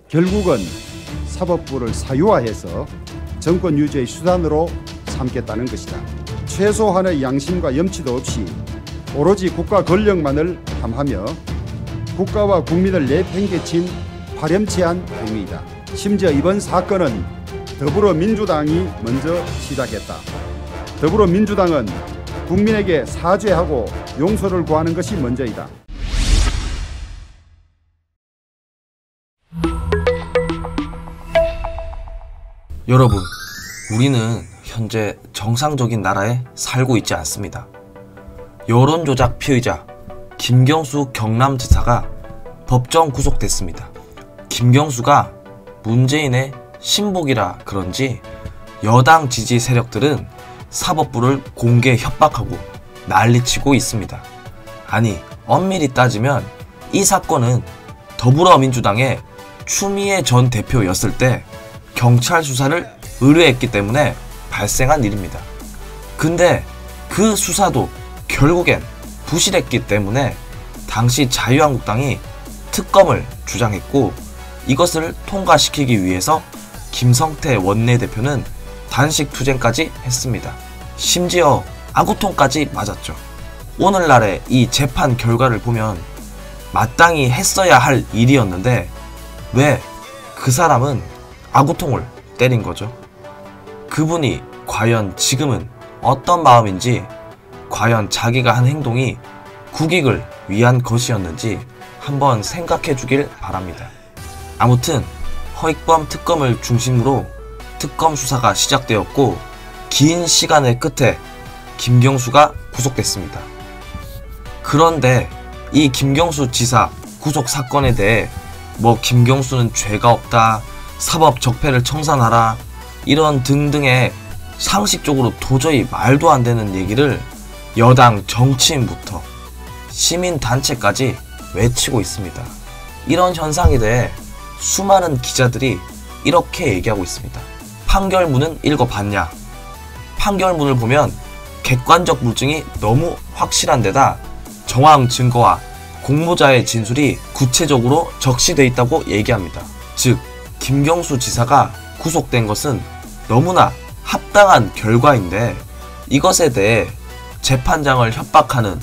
결국은 사법부를 사유화해서 정권 유지의 수단으로 삼겠다는 것이다. 최소한의 양심과 염치도 없이 오로지 국가 권력만을 탐하며 국가와 국민을 내팽개친 파렴치한 행위이다. 심지어 이번 사건은 더불어민주당이 먼저 시작했다. 더불어민주당은 국민에게 사죄하고 용서를 구하는 것이 먼저이다. 여러분, 우리는 현재 정상적인 나라에 살고 있지 않습니다. 여론조작 피의자 김경수 경남지사가 법정 구속됐습니다. 김경수가 문재인의 신복이라 그런지 여당 지지 세력들은 사법부를 공개 협박하고 난리치고 있습니다. 아니, 엄밀히 따지면 이 사건은 더불어민주당의 추미애 전 대표였을 때 경찰 수사를 의뢰했기 때문에 발생한 일입니다. 근데 그 수사도 결국엔 부실했기 때문에 당시 자유한국당이 특검을 주장했고, 이것을 통과시키기 위해서 김성태 원내대표는 단식 투쟁까지 했습니다. 심지어 아구통까지 맞았죠. 오늘날의 이 재판 결과를 보면 마땅히 했어야 할 일이었는데 왜 그 사람은 아구통을 때린 거죠? 그분이 과연 지금은 어떤 마음인지, 과연 자기가 한 행동이 국익을 위한 것이었는지 한번 생각해 주길 바랍니다. 아무튼 허익범 특검을 중심으로 특검 수사가 시작되었고, 긴 시간의 끝에 김경수가 구속됐습니다. 그런데 이 김경수 지사 구속 사건에 대해 김경수는 죄가 없다, 사법 적폐를 청산하라, 이런 등등의 상식적으로 도저히 말도 안 되는 얘기를 여당 정치인부터 시민단체까지 외치고 있습니다. 이런 현상에 대해 수많은 기자들이 이렇게 얘기하고 있습니다. 판결문은 읽어봤냐? 판결문을 보면 객관적 물증이 너무 확실한 데다 정황 증거와 공모자의 진술이 구체적으로 적시되어 있다고 얘기합니다. 즉, 김경수 지사가 구속된 것은 너무나 합당한 결과인데, 이것에 대해 재판장을 협박하는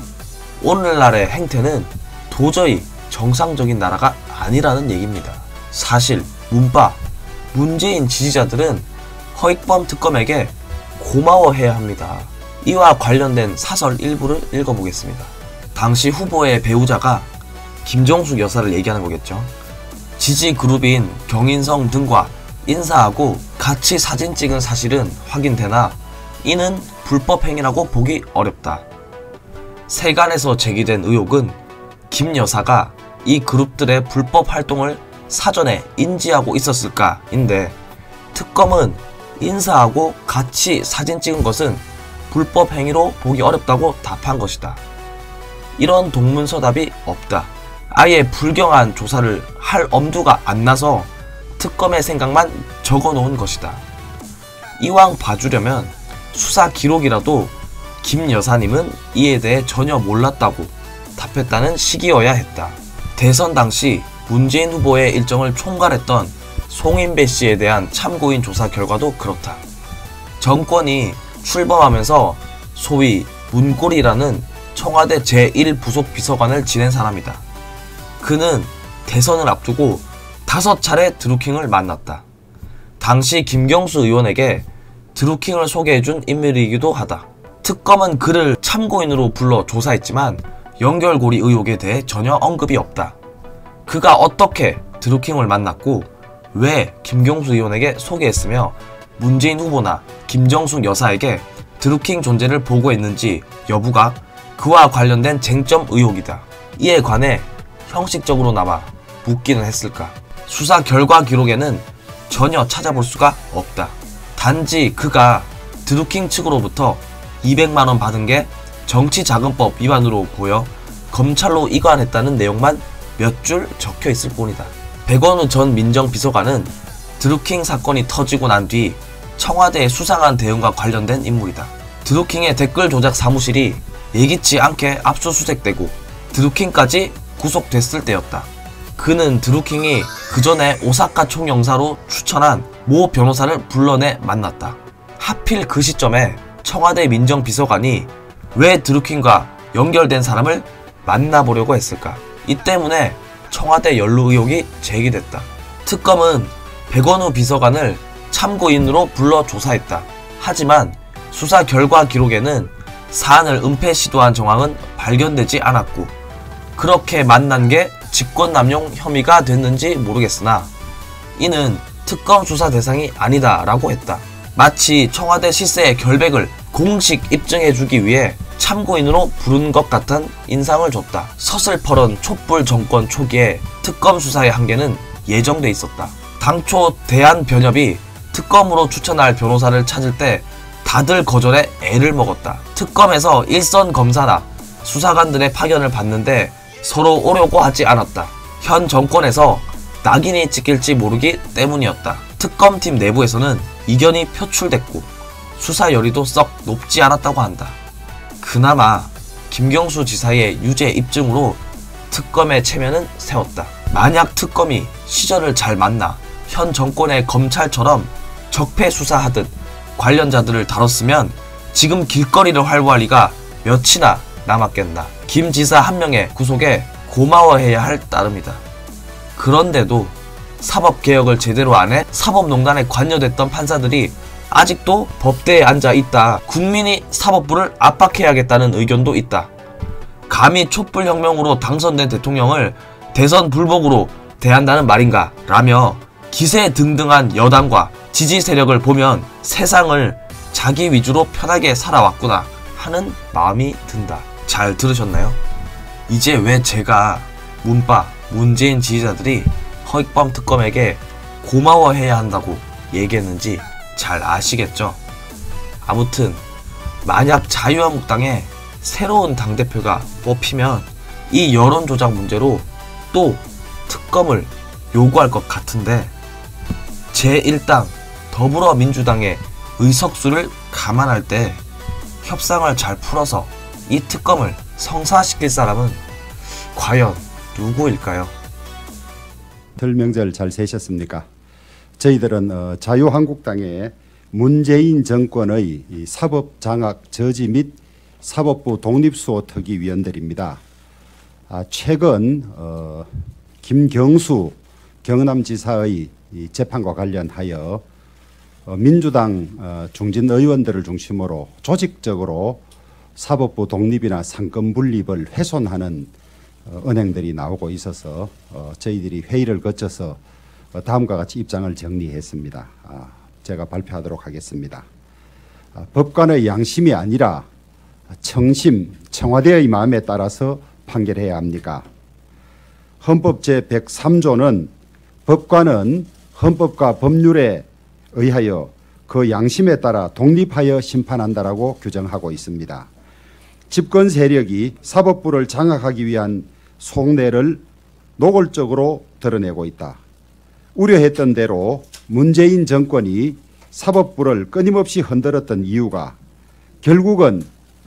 오늘날의 행태는 도저히 정상적인 나라가 아니라는 얘기입니다. 사실 문재인 지지자들은 허익범 특검에게 고마워해야 합니다. 이와 관련된 사설 일부를 읽어보겠습니다. 당시 후보의 배우자가 김정숙 여사를 얘기하는 거겠죠. 지지 그룹인 경인성 등과 인사하고 같이 사진 찍은 사실은 확인되나 이는 불법 행위라고 보기 어렵다. 세간에서 제기된 의혹은 김 여사가 이 그룹들의 불법 활동을 사전에 인지하고 있었을까인데, 특검은 인사하고 같이 사진 찍은 것은 불법 행위로 보기 어렵다고 답한 것이다. 이런 동문서답이 없다. 아예 불경한 조사를 할 엄두가 안 나서 특검의 생각만 적어놓은 것이다. 이왕 봐주려면 수사 기록이라도 김 여사님은 이에 대해 전혀 몰랐다고 답했다는 식이어야 했다. 대선 당시 문재인 후보의 일정을 총괄했던 송인배 씨에 대한 참고인 조사 결과도 그렇다. 정권이 출범하면서 소위 문고리라는 청와대 제1부속 비서관을 지낸 사람이다. 그는 대선을 앞두고 5차례 드루킹을 만났다. 당시 김경수 의원에게 드루킹을 소개해준 인물이기도 하다. 특검은 그를 참고인으로 불러 조사했지만 연결고리 의혹에 대해 전혀 언급이 없다. 그가 어떻게 드루킹을 만났고 왜 김경수 의원에게 소개했으며 문재인 후보나 김정숙 여사에게 드루킹 존재를 보고했는지 여부가 그와 관련된 쟁점 의혹이다. 이에 관해 형식적으로나마 묻기는 했을까? 수사 결과 기록에는 전혀 찾아볼 수가 없다. 단지 그가 드루킹 측으로부터 200만원 받은 게 정치자금법 위반으로 보여 검찰로 이관했다는 내용만 몇 줄 적혀 있을 뿐이다. 백원우 전 민정비서관은 드루킹 사건이 터지고 난 뒤 청와대의 수상한 대응과 관련된 인물이다. 드루킹의 댓글 조작 사무실이 예기치 않게 압수수색되고 드루킹까지 구속됐을 때였다. 그는 드루킹이 그 전에 오사카 총영사로 추천한 모 변호사를 불러내 만났다. 하필 그 시점에 청와대 민정비서관이 왜 드루킹과 연결된 사람을 만나보려고 했을까? 이 때문에 청와대 연루 의혹이 제기됐다. 특검은 백원우 비서관을 참고인으로 불러 조사했다. 하지만 수사 결과 기록에는 사안을 은폐 시도한 정황은 발견되지 않았고, 그렇게 만난 게 직권남용 혐의가 됐는지 모르겠으나 이는 특검 수사 대상이 아니다 라고 했다. 마치 청와대 실세의 결백을 공식 입증해주기 위해 참고인으로 부른 것 같은 인상을 줬다. 서슬퍼런 촛불 정권 초기에 특검 수사의 한계는 예정돼 있었다. 당초 대한변협이 특검으로 추천할 변호사를 찾을 때 다들 거절해 애를 먹었다. 특검에서 일선 검사나 수사관들의 파견을 받는데 서로 오려고 하지 않았다. 현 정권에서 낙인이 찍힐지 모르기 때문이었다. 특검팀 내부에서는 이견이 표출됐고 수사 열의도 썩 높지 않았다고 한다. 그나마 김경수 지사의 유죄 입증으로 특검의 체면은 세웠다. 만약 특검이 시절을 잘 만나 현 정권의 검찰처럼 적폐 수사하듯 관련자들을 다뤘으면 지금 길거리를 활보할 리가 몇이나 남았겠나. 김 지사 한 명의 구속에 고마워해야 할 따름이다. 그런데도 사법개혁을 제대로 안 해 사법농단에 관여됐던 판사들이 아직도 법대에 앉아 있다. 국민이 사법부를 압박해야겠다는 의견도 있다. 감히 촛불혁명으로 당선된 대통령을 대선 불복으로 대한다는 말인가 라며 기세등등한 여당과 지지 세력을 보면 세상을 자기 위주로 편하게 살아왔구나 하는 마음이 든다. 잘 들으셨나요? 이제 왜 제가 문재인 지지자들이 허익범 특검에게 고마워해야 한다고 얘기했는지 잘 아시겠죠? 아무튼 만약 자유한국당에 새로운 당대표가 뽑히면 이 여론조작 문제로 또 특검을 요구할 것 같은데, 제1당 더불어민주당의 의석수를 감안할 때 협상을 잘 풀어서 이 특검을 성사시킬 사람은 과연 누구일까요? 설명절 잘 세셨습니까? 저희들은 자유한국당의 문재인 정권의 이 사법장악 저지 및 사법부 독립수호 특위 위원들입니다. 최근 김경수 경남지사의 이 재판과 관련하여 민주당 중진 의원들을 중심으로 조직적으로 사법부 독립이나 상권 분립을 훼손하는 은행들이 나오고 있어서 저희들이 회의를 거쳐서 다음과 같이 입장을 정리했습니다. 제가 발표하도록 하겠습니다. 법관의 양심이 아니라 청심, 청와대의 마음에 따라서 판결해야 합니까? 헌법 제103조는 법관은 헌법과 법률에 의하여 그 양심에 따라 독립하여 심판한다라고 규정하고 있습니다. 집권 세력이 사법부를 장악하기 위한 속내를 노골적으로 드러내고 있다. 우려했던 대로 문재인 정권이 사법부를 끊임없이 흔들었던 이유가 결국은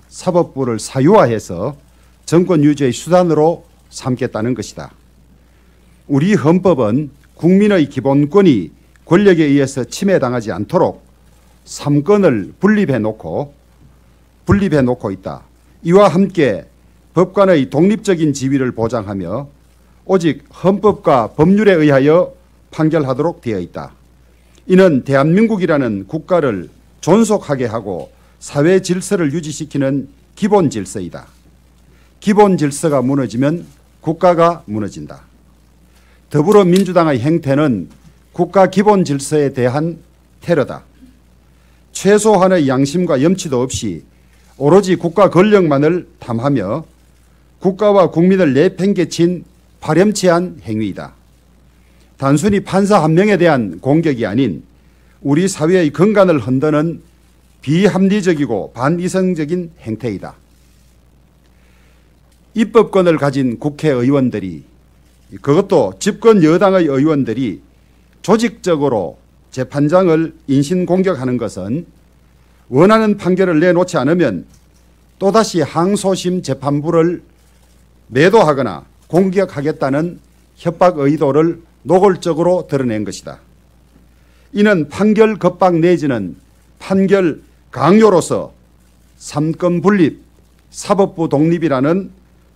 사법부를 사유화해서 정권 유지의 수단으로 삼겠다는 것이다. 우리 헌법은 국민의 기본권이 권력에 의해서 침해당하지 않도록 3권을 분립해 놓고 있다. 이와 함께 법관의 독립적인 지위를 보장하며 오직 헌법과 법률에 의하여 판결하도록 되어 있다. 이는 대한민국이라는 국가를 존속하게 하고 사회 질서를 유지시키는 기본 질서이다. 기본 질서가 무너지면 국가가 무너진다. 더불어민주당의 행태는 국가 기본 질서에 대한 테러다. 최소한의 양심과 염치도 없이 오로지 국가 권력만을 탐하며 국가와 국민을 내팽개친 파렴치한 행위이다. 단순히 판사 한 명에 대한 공격이 아닌 우리 사회의 근간을 흔드는 비합리적이고 반이성적인 행태이다. 입법권을 가진 국회의원들이, 그것도 집권 여당의 의원들이 조직적으로 재판장을 인신공격하는 것은 원하는 판결을 내놓지 않으면 또다시 항소심 재판부를 매도하거나 공격하겠다는 협박 의도를 노골적으로 드러낸 것이다. 이는 판결 겁박 내지는 판결 강요로서 삼권 분립, 사법부 독립이라는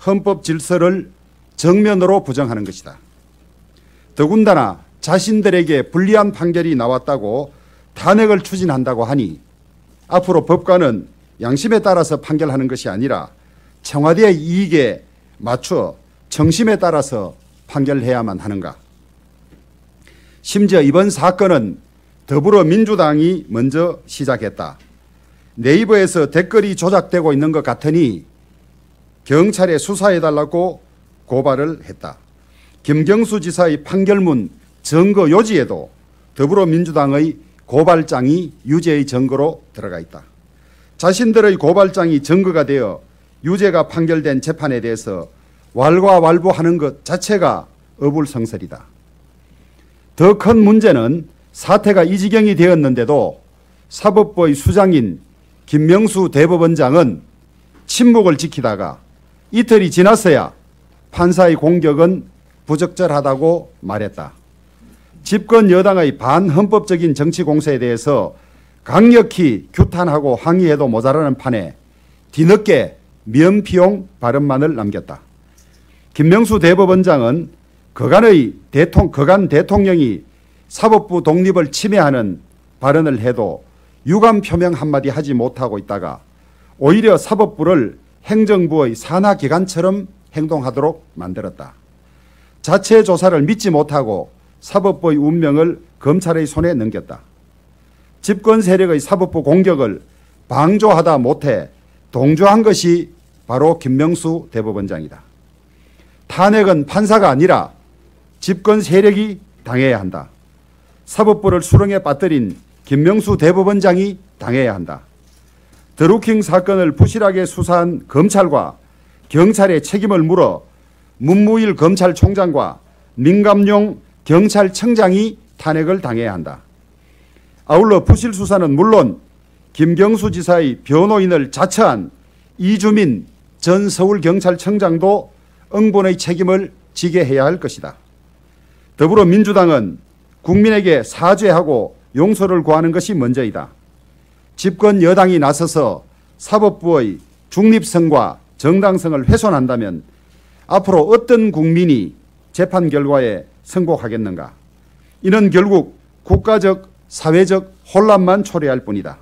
헌법 질서를 정면으로 부정하는 것이다. 더군다나 자신들에게 불리한 판결이 나왔다고 탄핵을 추진한다고 하니 앞으로 법관은 양심에 따라서 판결하는 것이 아니라 청와대의 이익에 맞추어 정심에 따라서 판결해야만 하는가. 심지어 이번 사건은 더불어민주당이 먼저 시작했다. 네이버에서 댓글이 조작되고 있는 것 같으니 경찰에 수사해달라고 고발을 했다. 김경수 지사의 판결문 증거 요지에도 더불어민주당의 고발장이 유죄의 증거로 들어가 있다. 자신들의 고발장이 증거가 되어 유죄가 판결된 재판에 대해서 왈가왈부하는 것 자체가 어불성설이다. 더 큰 문제는 사태가 이 지경이 되었는데도 사법부의 수장인 김명수 대법원장은 침묵을 지키다가 이틀이 지났어야 판사의 공격은 부적절하다고 말했다. 집권 여당의 반헌법적인 정치 공세에 대해서 강력히 규탄하고 항의해도 모자라는 판에 뒤늦게 면피용 발언만을 남겼다. 김명수 대법원장은 그간 대통령이 사법부 독립을 침해하는 발언을 해도 유감 표명 한마디 하지 못하고 있다가 오히려 사법부를 행정부의 산하기관처럼 행동하도록 만들었다. 자체 조사를 믿지 못하고 사법부의 운명을 검찰의 손에 넘겼다. 집권 세력의 사법부 공격을 방조하다 못해 동조한 것이 바로 김명수 대법원장이다. 탄핵은 판사가 아니라 집권 세력이 당해야 한다. 사법부를 수렁에 빠뜨린 김명수 대법원장이 당해야 한다. 드루킹 사건을 부실하게 수사한 검찰과 경찰에 책임을 물어 문무일 검찰총장과 민감용 경찰청장이 탄핵을 당해야 한다. 아울러 부실 수사는 물론 김경수 지사의 변호인을 자처한 이주민 전 서울경찰청장도 응분의 책임을 지게 해야 할 것이다. 더불어민주당은 국민에게 사죄하고 용서를 구하는 것이 먼저이다. 집권 여당이 나서서 사법부의 중립성과 정당성을 훼손한다면 앞으로 어떤 국민이 재판 결과에 승복하겠는가. 이는 결국 국가적, 사회적 혼란만 초래할 뿐이다.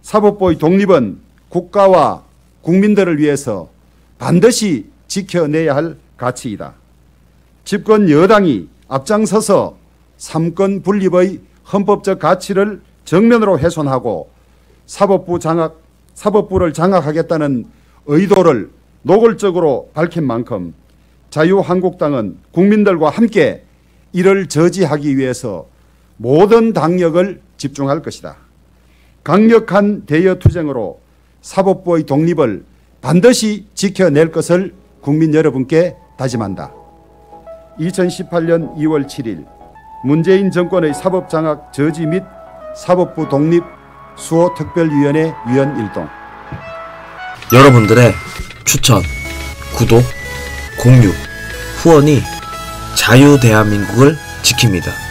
사법부의 독립은 국가와 국민들을 위해서 반드시 지켜내야 할 가치이다. 집권 여당이 앞장서서 삼권 분립의 헌법적 가치를 정면으로 훼손하고 사법부를 장악하겠다는 의도를 노골적으로 밝힌 만큼 자유한국당은 국민들과 함께 이를 저지하기 위해서 모든 당력을 집중할 것이다. 강력한 대여투쟁으로 사법부의 독립을 반드시 지켜낼 것을 국민 여러분께 다짐한다. 2018년 2월 7일 문재인 정권의 사법장악 저지 및 사법부 독립 수호특별위원회 위원 일동. 여러분들의 추천, 구독, 공유, 후원이 자유대한민국을 지킵니다.